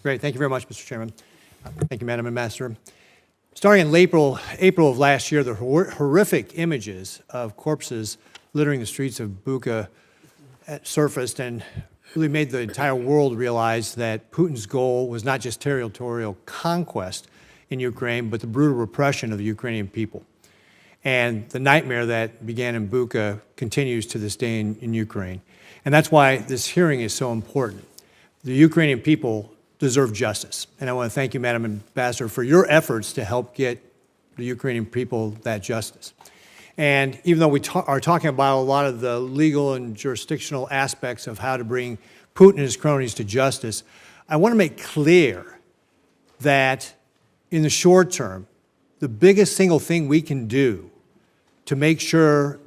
Great. Thank you very much, Mr. Chairman. Thank you, Madam Ambassador. Starting in April of last year, the horrific images of corpses littering the streets of Bucha surfaced and really made the entire world realize that Putin's goal was not just territorial conquest in Ukraine, but the brutal repression of the Ukrainian people. And the nightmare that began in Bucha continues to this day in Ukraine. And that's why this hearing is so important. The Ukrainian people deserve justice. And I want to thank you, Madam Ambassador, for your efforts to help get the Ukrainian people that justice. And even though we are talking about a lot of the legal and jurisdictional aspects of how to bring Putin and his cronies to justice, I want to make clear that in the short term, the biggest single thing we can do to make sure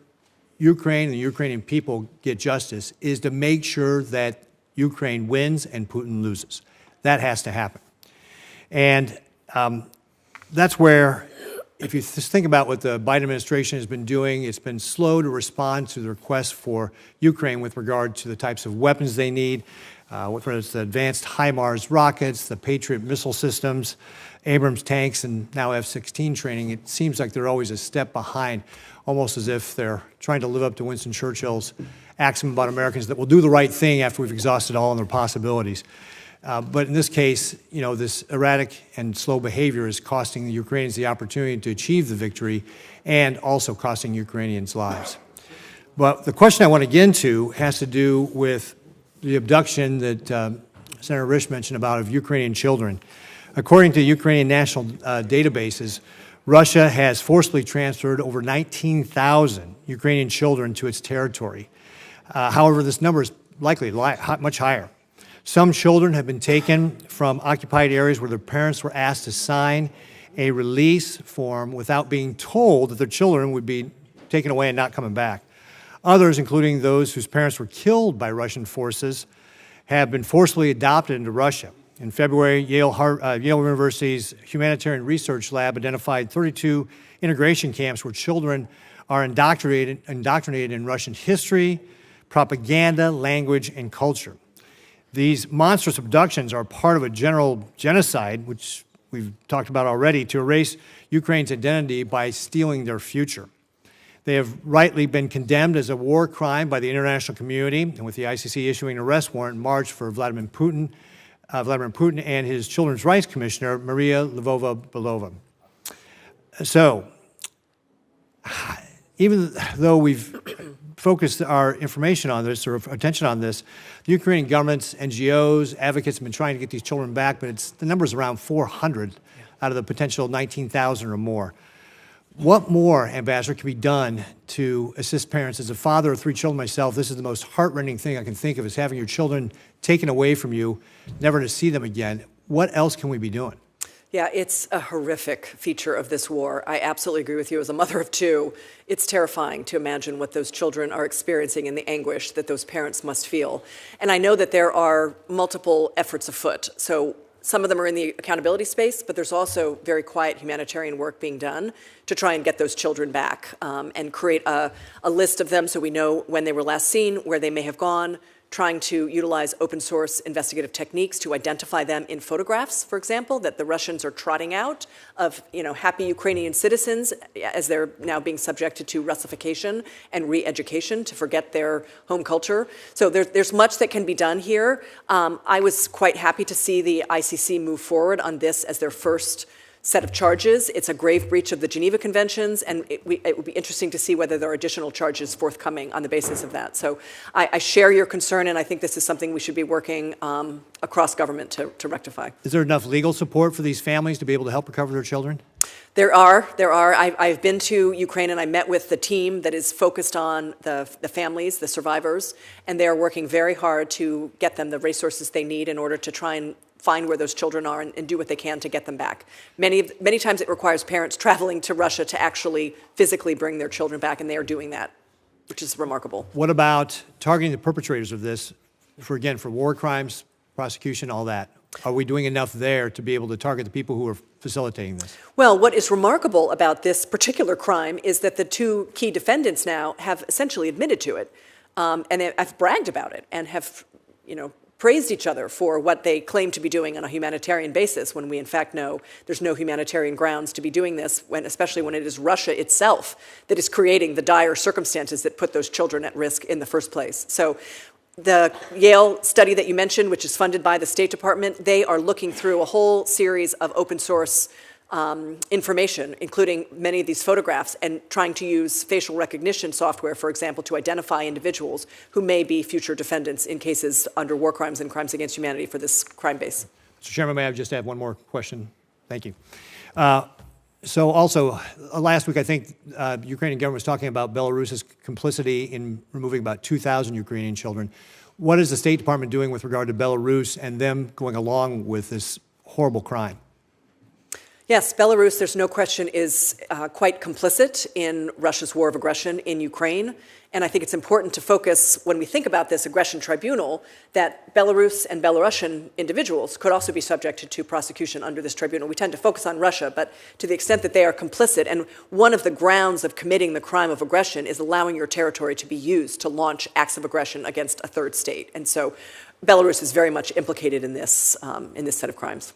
Ukraine and the Ukrainian people get justice is to make sure that Ukraine wins and Putin loses. That has to happen. And that's where, if you just think about what the Biden administration has been doing, it's been slow to respond to the request for Ukraine with regard to the types of weapons they need, whether it's the advanced HIMARS rockets, the Patriot missile systems, Abrams tanks, and now F-16 training. It seems like they're always a step behind, almost as if they're trying to live up to Winston Churchill's axiom about Americans that will do the right thing after we've exhausted all of their possibilities. But in this case, you know, this erratic and slow behavior is costing the Ukrainians the opportunity to achieve the victory and also costing Ukrainians lives. But the question I want to get into has to do with the abduction that Senator Risch mentioned about of Ukrainian children. According to Ukrainian national databases, Russia has forcibly transferred over 19,000 Ukrainian children to its territory. However, this number is likely much higher. Some children have been taken from occupied areas where their parents were asked to sign a release form without being told that their children would be taken away and not coming back. Others, including those whose parents were killed by Russian forces, have been forcibly adopted into Russia. In February, Yale University's Humanitarian Research Lab identified 32 integration camps where children are indoctrinated in Russian history, propaganda, language, and culture. These monstrous abductions are part of a general genocide, which we've talked about already, to erase Ukraine's identity by stealing their future. They have rightly been condemned as a war crime by the international community, and with the ICC issuing an arrest warrant in March for Vladimir Putin and his Children's Rights Commissioner, Maria Lvova-Belova. So, even though we've focused our information on this, or attention on this, the Ukrainian governments, NGOs, advocates have been trying to get these children back, but the number's around 400 out of the potential 19,000 or more. What more, Ambassador, can be done to assist parents? As a father of 3 children myself, this is the most heartrending thing I can think of, is having your children taken away from you, never to see them again. What else can we be doing? Yeah, it's a horrific feature of this war. I absolutely agree with you. As a mother of 2, it's terrifying to imagine what those children are experiencing and the anguish that those parents must feel. And I know that there are multiple efforts afoot. So some of them are in the accountability space, but there's also very quiet humanitarian work being done to try and get those children back and create a list of them so we know when they were last seen, where they may have gone, trying to utilize open source investigative techniques to identify them in photographs, for example, that the Russians are trotting out of, happy Ukrainian citizens as they're now being subjected to Russification and re-education to forget their home culture. So there's much that can be done here. I was quite happy to see the ICC move forward on this as their first set of charges. It's a grave breach of the Geneva Conventions, and it would be interesting to see whether there are additional charges forthcoming on the basis of that. So I share your concern, and I think this is something we should be working across government to rectify. Is there enough legal support for these families to be able to help recover their children? There are. I've been to Ukraine, and I met with the team that is focused on the families, the survivors, and they are working very hard to get them the resources they need in order to try and find where those children are and do what they can to get them back. Many times it requires parents traveling to Russia to actually physically bring their children back, and they are doing that, which is remarkable. What about targeting the perpetrators of this, for war crimes, prosecution, all that? Are we doing enough there to be able to target the people who are facilitating this? Well, what is remarkable about this particular crime is that the 2 key defendants now have essentially admitted to it, and have bragged about it, and have, praised each other for what they claim to be doing on a humanitarian basis, when we in fact know there's no humanitarian grounds to be doing this, especially when it is Russia itself that is creating the dire circumstances that put those children at risk in the first place. So the Yale study that you mentioned, which is funded by the State Department, they are looking through a whole series of open source information, including many of these photographs, and trying to use facial recognition software, for example, to identify individuals who may be future defendants in cases under war crimes and crimes against humanity for this crime base. Mr. Chairman, may I just add one more question? Thank you. So also, last week, I think the Ukrainian government was talking about Belarus's complicity in removing about 2,000 Ukrainian children. What is the State Department doing with regard to Belarus and them going along with this horrible crime? Yes, Belarus, there's no question, is quite complicit in Russia's war of aggression in Ukraine. And I think it's important to focus, when we think about this aggression tribunal, that Belarus and Belarusian individuals could also be subjected to prosecution under this tribunal. We tend to focus on Russia, but to the extent that they are complicit, and one of the grounds of committing the crime of aggression is allowing your territory to be used to launch acts of aggression against a third state. And so Belarus is very much implicated in this set of crimes.